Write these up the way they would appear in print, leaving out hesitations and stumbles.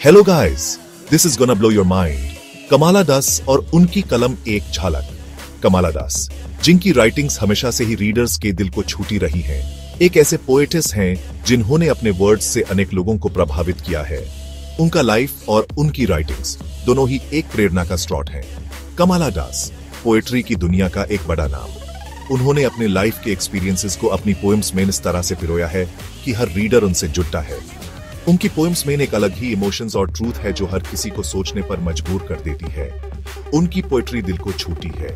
Hello guys, this is gonna blow your mind. Kamala Das और उनकी कलम एक झलक। कमाला दास, जिनकी राइटिंग्स हमेशा से ही रीडर्स के दिल को छूती रही हैं, एक ऐसे पोएटिस हैं जिन्होंने अपने वर्ड्स से अनेक लोगों को प्रभावित किया है। उनका लाइफ और उनकी राइटिंग्स दोनों ही एक प्रेरणा का स्रोत हैं। कमाला दास पोएट्री की दुनिया का एक बड़ा नाम। उन्होंने अपने लाइफ के एक्सपीरियंसेस को अपनी पोएम्स में इस तरह से पिरोया है कि हर रीडर उनसे जुड़ता है। उनकी पोएम्स में एक अलग ही इमोशंस और ट्रूथ है जो हर किसी को सोचने पर मजबूर कर देती है। उनकी पोएट्री दिल को छूती है।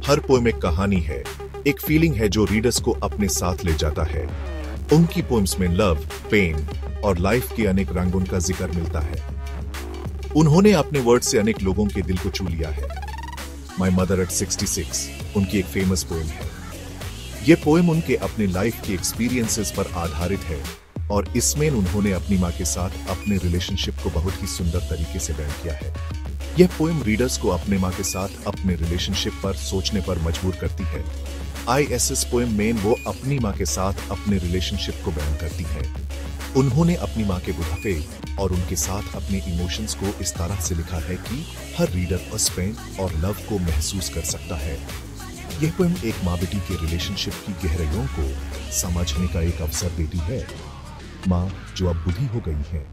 हर पोएम एक कहानी है, एक फीलिंग है जो रीडर्स को अपने साथ ले जाता है। उनकी पोएम्स में लव, पेन और लाइफ के अनेक रंगों का जिक्र मिलता है। उन्होंने अपने वर्ड से अनेक लोगों के दिल को छू लिया है। माई मदर एट 66 उनकी एक फेमस पोएम है। यह पोएम उनके अपने लाइफ के एक्सपीरियंसेस पर आधारित है और इसमें उन्होंने अपनी मां के साथ अपने रिलेशनशिप को बहुत ही सुंदर तरीके से बयान किया है। यह पोएम रीडर्स को अपने मां के साथ अपने रिलेशनशिप पर सोचने पर मजबूर करती है। ISS पोएम में वो अपनी मां के साथ अपने रिलेशनशिप को बयान करती है। उन्होंने अपनी मां के बुढ़ापे और उनके साथ अपने इमोशंस को इस तरह से लिखा है कि हर रीडर उस पेन और लव को महसूस कर सकता है। यह पोएम एक मां बेटी के रिलेशनशिप की गहराइयों को समझने का एक अवसर देती है। मां जो अब बूढ़ी हो गई हैं,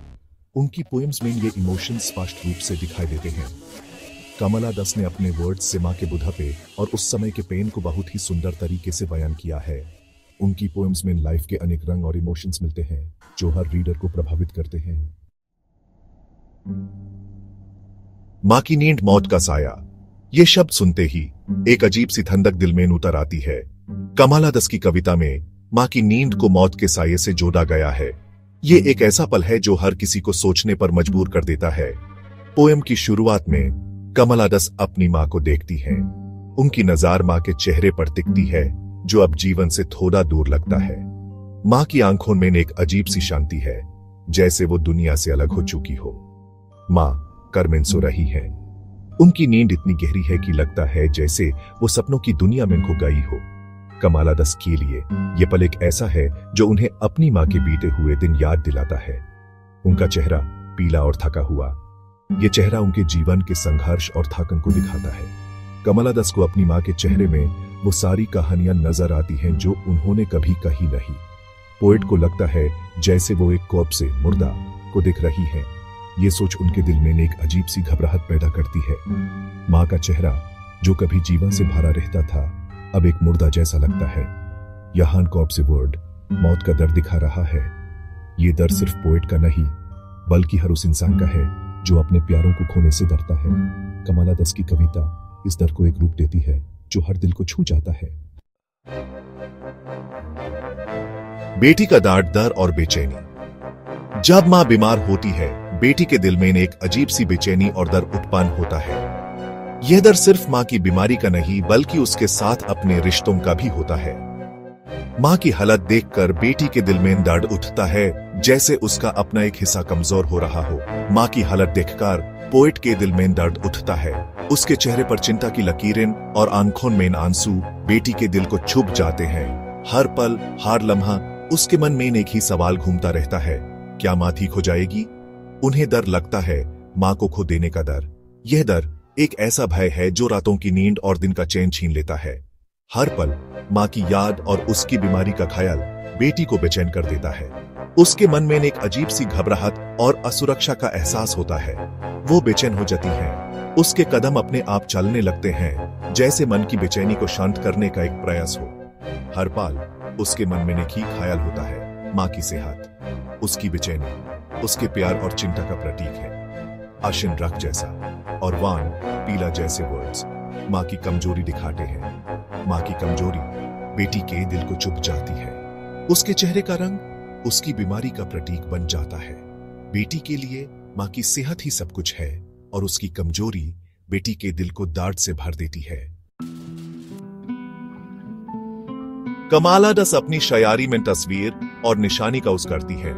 उनकी पोएम्स में ये इमोशंस स्पष्ट रूप से दिखाई देते हैं। कमला दास ने अपने वर्ड्स से मां के बुढ़ापे और उस समय के पेन को बहुत ही सुंदर तरीके से बयान किया है। उनकी पोएम्स में लाइफ के अनेक रंग और इमोशंस मिलते हैं जो हर रीडर को प्रभावित करते हैं। मां की नींद, मौत का साया। ये शब्द सुनते ही एक अजीब सी ठंडक दिल में उतर आती है। कमला दास की कविता में मां की नींद को मौत के साये से जोड़ा गया है। ये एक ऐसा पल है जो हर किसी को सोचने पर मजबूर कर देता है। पोएम की शुरुआत में कमला दास अपनी मां को देखती हैं। उनकी नजर मां के चेहरे पर टिकती है जो अब जीवन से थोड़ा दूर लगता है। मां की आंखों में एक अजीब सी शांति है, जैसे वो दुनिया से अलग हो चुकी हो। मां करमेन सो रही है। उनकी नींद इतनी गहरी है कि लगता है जैसे वो सपनों की दुनिया में खो गई हो। कमला दास के लिए यह पल एक ऐसा है जो उन्हें अपनी मां के बीते हुए दिन याद दिलाता है। उनका चेहरा पीला और थका हुआ, यह चेहरा उनके जीवन के संघर्ष और थकान को दिखाता है। कमला दास को अपनी मां के चेहरे में वो सारी कहानियां नजर आती हैं जो उन्होंने कभी कही नहीं। पोएट को लगता है जैसे वो एक कॉर्प्स से मुर्दा को देख रही है। ये सोच उनके दिल में एक अजीब सी घबराहट पैदा करती है। मां का चेहरा जो कभी जीवन से भरा रहता था, अब एक मुर्दा जैसा लगता है। यहाँ कॉर्प्स वर्ड मौत का दर्द दिखा रहा है। ये दर्द सिर्फ पोएट का नहीं, बल्कि हर उस इंसान का है जो अपने प्यारों को खोने से डरता है। कमला दास की कविता इस दर्द को एक रूप देती है जो हर दिल को छू जाता है। बेटी का दर्द, डर और बेचैनी। जब मां बीमार होती है, बेटी के दिल में एक अजीब सी बेचैनी और दर्द उत्पन्न होता है। यह दर्द सिर्फ मां की बीमारी का नहीं, बल्कि उसके साथ अपने रिश्तों का भी होता है। मां की हालत देखकर बेटी के दिल में दर्द उठता है, जैसे उसका अपना एक हिस्सा कमजोर हो रहा हो। मां की हालत देखकर पोएट के दिल में दर्द उठता है। उसके चेहरे पर चिंता की लकीरें और आंखों में आंसू बेटी के दिल को छुप जाते हैं। हर पल, हर लम्हा उसके मन में एक ही सवाल घूमता रहता है, क्या मां ठीक हो जाएगी? उन्हें डर लगता है, मां को खो देने का डर। यह डर एक ऐसा भय है जो रातों की नींद और दिन का चैन छीन लेता है। हर पल मां की याद और उसकी बीमारी का ख्याल बेटी को बेचैन कर देता है। उसके मन में एक अजीब सी घबराहट और असुरक्षा का एहसास होता है। वो बेचैन हो जाती है। उसके कदम अपने आप चलने लगते हैं, जैसे मन की बेचैनी को शांत करने का एक प्रयास हो। हर पल उसके मन में एक ही ख्याल होता है, मां की सेहत। उसकी बेचैनी उसके प्यार और चिंता का प्रतीक है। आशिन रख जैसा और वान पीला जैसे वर्ड्स मां की कमजोरी दिखाते हैं। मां की कमजोरी बेटी के दिल को चुभ जाती है। उसके चेहरे का रंग उसकी बीमारी का प्रतीक बन जाता है। बेटी के लिए मां की सेहत ही सब कुछ है और उसकी कमजोरी बेटी के दिल को दर्द से भर देती है। कमला दास अपनी शायरी में तस्वीर और निशानी का उस करती है।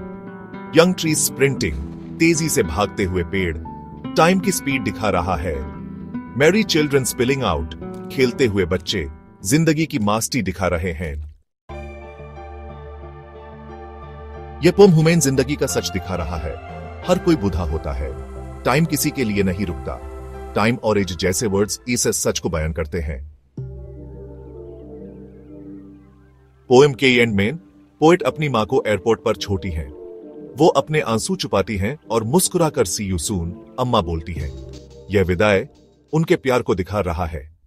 यंग ट्री स्प्रिंटिंग, तेजी से भागते हुए पेड़ टाइम की स्पीड दिखा रहा है। मैरी चिल्ड्रन स्पिलिंग आउट, खेलते हुए बच्चे जिंदगी की मास्टी दिखा रहे हैं। यह पोम ह्यूमन जिंदगी का सच दिखा रहा है। हर कोई बुढ़ा होता है। टाइम किसी के लिए नहीं रुकता। टाइम और एज जैसे वर्ड्स इस सच को बयान करते हैं। पोएम के एंड में पोएट अपनी मां को एयरपोर्ट पर छोटी है। वो अपने आंसू छुपाती हैं और मुस्कुराकर सी यू सून अम्मा बोलती है। यह विदाई उनके प्यार को दिखा रहा है।